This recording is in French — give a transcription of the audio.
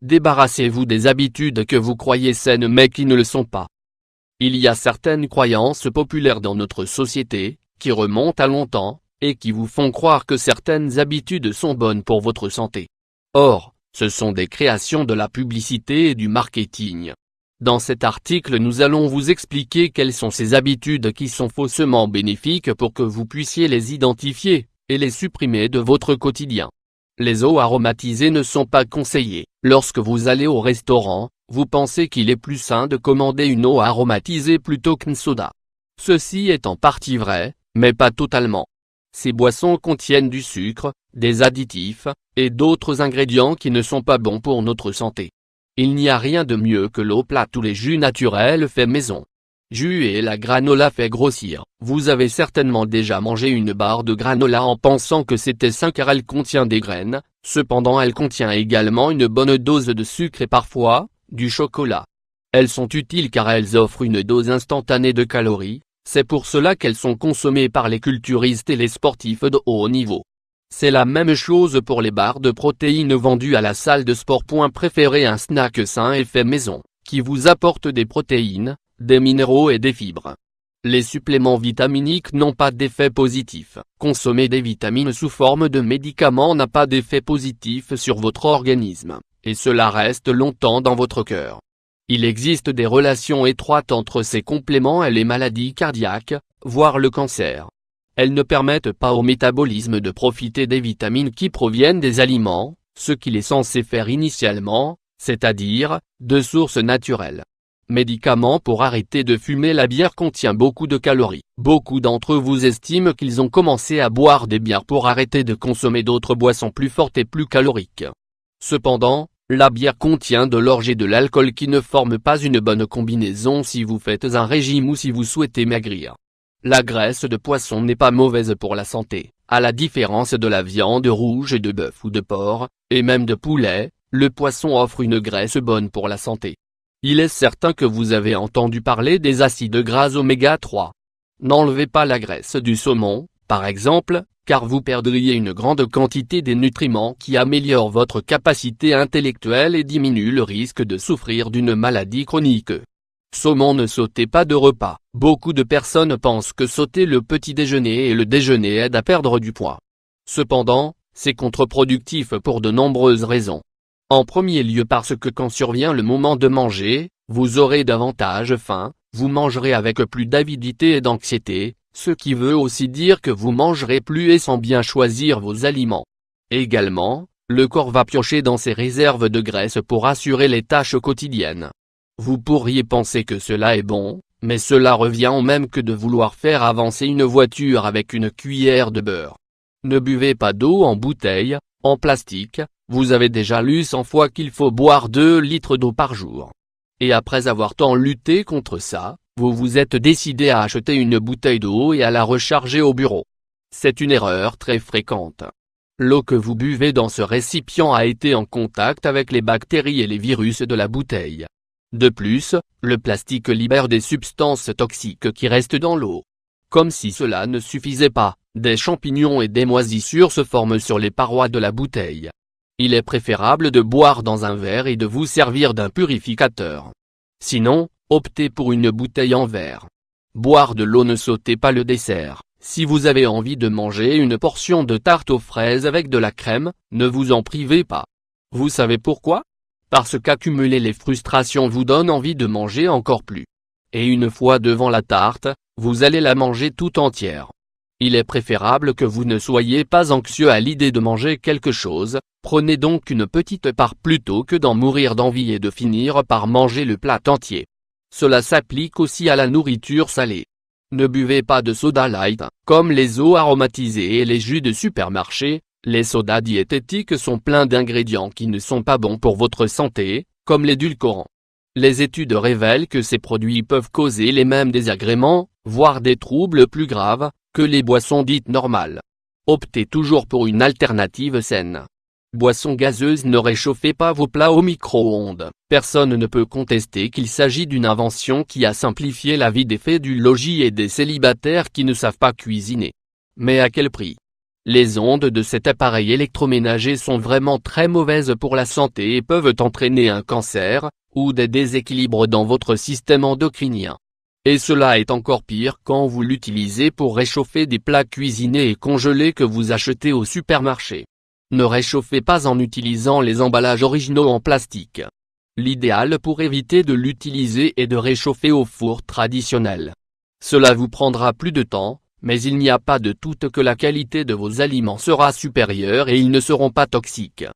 Débarrassez-vous des habitudes que vous croyez saines mais qui ne le sont pas. Il y a certaines croyances populaires dans notre société, qui remontent à longtemps, et qui vous font croire que certaines habitudes sont bonnes pour votre santé. Or, ce sont des créations de la publicité et du marketing. Dans cet article nous allons vous expliquer quelles sont ces habitudes qui sont faussement bénéfiques pour que vous puissiez les identifier, et les supprimer de votre quotidien. Les eaux aromatisées ne sont pas conseillées. Lorsque vous allez au restaurant, vous pensez qu'il est plus sain de commander une eau aromatisée plutôt qu'une soda. Ceci est en partie vrai, mais pas totalement. Ces boissons contiennent du sucre, des additifs, et d'autres ingrédients qui ne sont pas bons pour notre santé. Il n'y a rien de mieux que l'eau plate ou les jus naturels faits maison. Jus et la granola fait grossir. Vous avez certainement déjà mangé une barre de granola en pensant que c'était sain car elle contient des graines, cependant elle contient également une bonne dose de sucre et parfois, du chocolat. Elles sont utiles car elles offrent une dose instantanée de calories, c'est pour cela qu'elles sont consommées par les culturistes et les sportifs de haut niveau. C'est la même chose pour les barres de protéines vendues à la salle de sport. Préférez un snack sain et fait maison, qui vous apporte des protéines, des minéraux et des fibres. Les suppléments vitaminiques n'ont pas d'effet positif. Consommer des vitamines sous forme de médicaments n'a pas d'effet positif sur votre organisme, et cela reste longtemps dans votre cœur. Il existe des relations étroites entre ces compléments et les maladies cardiaques, voire le cancer. Elles ne permettent pas au métabolisme de profiter des vitamines qui proviennent des aliments, ce qu'il est censé faire initialement, c'est-à-dire, de sources naturelles. Médicaments pour arrêter de fumer. La bière contient beaucoup de calories. Beaucoup d'entre vous estiment qu'ils ont commencé à boire des bières pour arrêter de consommer d'autres boissons plus fortes et plus caloriques. Cependant, la bière contient de l'orge et de l'alcool qui ne forment pas une bonne combinaison si vous faites un régime ou si vous souhaitez maigrir. La graisse de poisson n'est pas mauvaise pour la santé, à la différence de la viande rouge de bœuf ou de porc, et même de poulet, le poisson offre une graisse bonne pour la santé. Il est certain que vous avez entendu parler des acides gras oméga 3. N'enlevez pas la graisse du saumon, par exemple, car vous perdriez une grande quantité des nutriments qui améliorent votre capacité intellectuelle et diminuent le risque de souffrir d'une maladie chronique. Saumon. Ne sautez pas de repas. Beaucoup de personnes pensent que sauter le petit déjeuner et le déjeuner aide à perdre du poids. Cependant, c'est contre-productif pour de nombreuses raisons. En premier lieu parce que quand survient le moment de manger, vous aurez davantage faim, vous mangerez avec plus d'avidité et d'anxiété, ce qui veut aussi dire que vous mangerez plus et sans bien choisir vos aliments. Également, le corps va piocher dans ses réserves de graisse pour assurer les tâches quotidiennes. Vous pourriez penser que cela est bon, mais cela revient au même que de vouloir faire avancer une voiture avec une cuillère de beurre. Ne buvez pas d'eau en bouteille, en plastique. Vous avez déjà lu 100 fois qu'il faut boire 2 litres d'eau par jour. Et après avoir tant lutté contre ça, vous vous êtes décidé à acheter une bouteille d'eau et à la recharger au bureau. C'est une erreur très fréquente. L'eau que vous buvez dans ce récipient a été en contact avec les bactéries et les virus de la bouteille. De plus, le plastique libère des substances toxiques qui restent dans l'eau. Comme si cela ne suffisait pas, des champignons et des moisissures se forment sur les parois de la bouteille. Il est préférable de boire dans un verre et de vous servir d'un purificateur. Sinon, optez pour une bouteille en verre. Boire de l'eau. Ne sautez pas le dessert. Si vous avez envie de manger une portion de tarte aux fraises avec de la crème, ne vous en privez pas. Vous savez pourquoi? Parce qu'accumuler les frustrations vous donne envie de manger encore plus. Et une fois devant la tarte, vous allez la manger tout entière. Il est préférable que vous ne soyez pas anxieux à l'idée de manger quelque chose, prenez donc une petite part plutôt que d'en mourir d'envie et de finir par manger le plat entier. Cela s'applique aussi à la nourriture salée. Ne buvez pas de soda light, comme les eaux aromatisées et les jus de supermarché. Les sodas diététiques sont pleins d'ingrédients qui ne sont pas bons pour votre santé, comme l'édulcorant. Les études révèlent que ces produits peuvent causer les mêmes désagréments, voire des troubles plus graves, que les boissons dites normales. Optez toujours pour une alternative saine. Boissons gazeuses. Ne réchauffez pas vos plats au micro-ondes. Personne ne peut contester qu'il s'agit d'une invention qui a simplifié la vie des fées du logis et des célibataires qui ne savent pas cuisiner. Mais à quel prix? Les ondes de cet appareil électroménager sont vraiment très mauvaises pour la santé et peuvent entraîner un cancer, ou des déséquilibres dans votre système endocrinien. Et cela est encore pire quand vous l'utilisez pour réchauffer des plats cuisinés et congelés que vous achetez au supermarché. Ne réchauffez pas en utilisant les emballages originaux en plastique. L'idéal pour éviter de l'utiliser est de réchauffer au four traditionnel. Cela vous prendra plus de temps, mais il n'y a pas de doute que la qualité de vos aliments sera supérieure et ils ne seront pas toxiques.